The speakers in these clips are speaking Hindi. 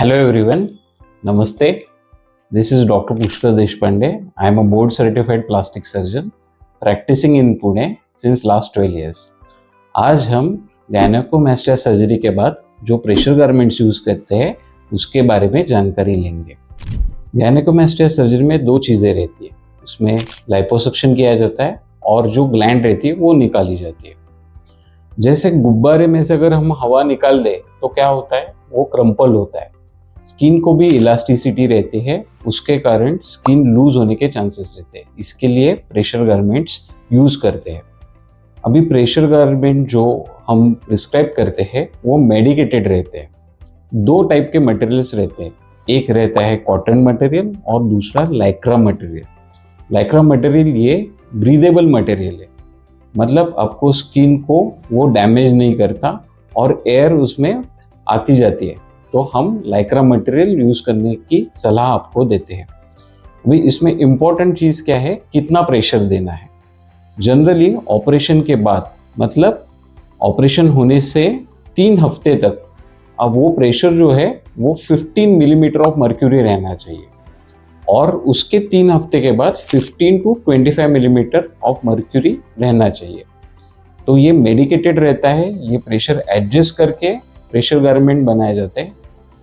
Hello everyone, Namaste. This is Dr. Pushkar Deshpande. I am a board certified plastic surgeon practicing in Pune since last 12 years. आज हम गायनेकोमास्टिया सर्जरी के बाद जो प्रेशर गारमेंट्स यूज करते हैं उसके बारे में जानकारी लेंगे। गायनेकोमास्टिया सर्जरी में दो चीज़ें रहती है, उसमें लाइपोसक्शन किया जाता है और जो ग्लैंड रहती है वो निकाली जाती है। जैसे गुब्बारे में से अगर हम हवा निकाल दें तो क्या होता है, वो क्रम्पल होता है। स्किन को भी इलास्टिसिटी रहती है, उसके कारण स्किन लूज होने के चांसेस रहते हैं। इसके लिए प्रेशर गारमेंट्स यूज करते हैं। अभी प्रेशर गारमेंट जो हम प्रिस्क्राइब करते हैं वो मेडिकेटेड रहते हैं। दो टाइप के मटेरियल्स रहते हैं, एक रहता है कॉटन मटेरियल और दूसरा लाइक्रा मटेरियल। लाइक्रा मटेरियल ये ब्रीदेबल मटेरियल है, मतलब आपको स्किन को वो डैमेज नहीं करता और एयर उसमें आती जाती है, तो हम लाइक्रा मटेरियल यूज करने की सलाह आपको देते हैं। अभी इसमें इम्पॉर्टेंट चीज़ क्या है, कितना प्रेशर देना है। जनरली ऑपरेशन के बाद, मतलब ऑपरेशन होने से 3 हफ्ते तक, अब वो प्रेशर जो है वो 15 मिलीमीटर ऑफ मर्क्यूरी रहना चाहिए और उसके 3 हफ्ते के बाद 15 to 25 मिलीमीटर ऑफ मर्क्यूरी रहना चाहिए। तो ये मेडिकेटेड रहता है, ये प्रेशर एडजस्ट करके प्रेशर गारमेंट बनाए जाते हैं।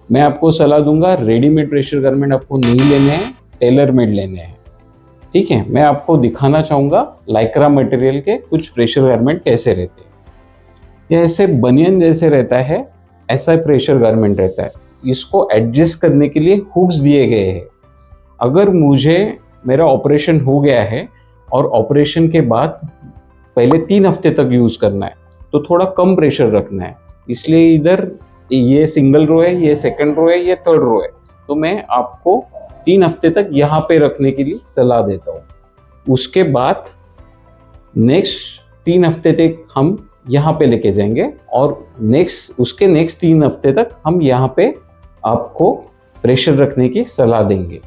मैं आपको सलाह दूंगा, रेडीमेड प्रेशर गारमेंट आपको नहीं लेने हैं, टेलर मेड लेने हैं। ठीक है, मैं आपको दिखाना चाहूँगा लाइक्रा मटेरियल के कुछ प्रेशर गारमेंट कैसे रहते हैं। ये ऐसे बनियन जैसे रहता है, ऐसा प्रेशर गारमेंट रहता है। इसको एडजस्ट करने के लिए हुक्स दिए गए हैं। अगर मेरा ऑपरेशन हो गया है और ऑपरेशन के बाद पहले 3 हफ्ते तक यूज़ करना है तो थोड़ा कम प्रेशर रखना है, इसलिए इधर ये सिंगल रो है, ये सेकंड रो है, ये थर्ड रो है, तो मैं आपको 3 हफ्ते तक यहाँ पे रखने के लिए सलाह देता हूँ। उसके बाद नेक्स्ट 3 हफ्ते तक हम यहाँ पे लेके जाएंगे और उसके नेक्स्ट 3 हफ्ते तक हम यहाँ पे आपको प्रेशर रखने की सलाह देंगे।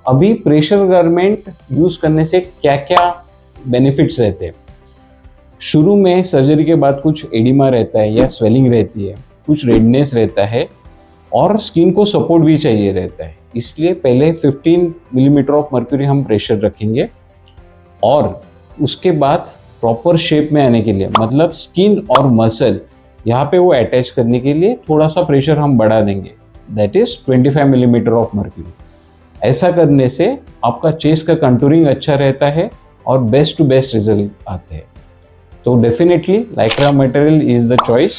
अभी प्रेशर गारमेंट यूज करने से क्या क्या बेनिफिट्स रहते हैं। शुरू में सर्जरी के बाद कुछ एडिमा रहता है या स्वेलिंग रहती है, कुछ रेडनेस रहता है और स्किन को सपोर्ट भी चाहिए रहता है, इसलिए पहले 15 मिलीमीटर ऑफ मर्क्यूरी हम प्रेशर रखेंगे और उसके बाद प्रॉपर शेप में आने के लिए, मतलब स्किन और मसल यहाँ पे वो अटैच करने के लिए थोड़ा सा प्रेशर हम बढ़ा देंगे, that is 25 millimetre of mercury. ऐसा करने से आपका चेस्ट का कंटूरिंग अच्छा रहता है और बेस्ट टू बेस्ट रिजल्ट आते हैं। तो definitely Lycra material is the choice.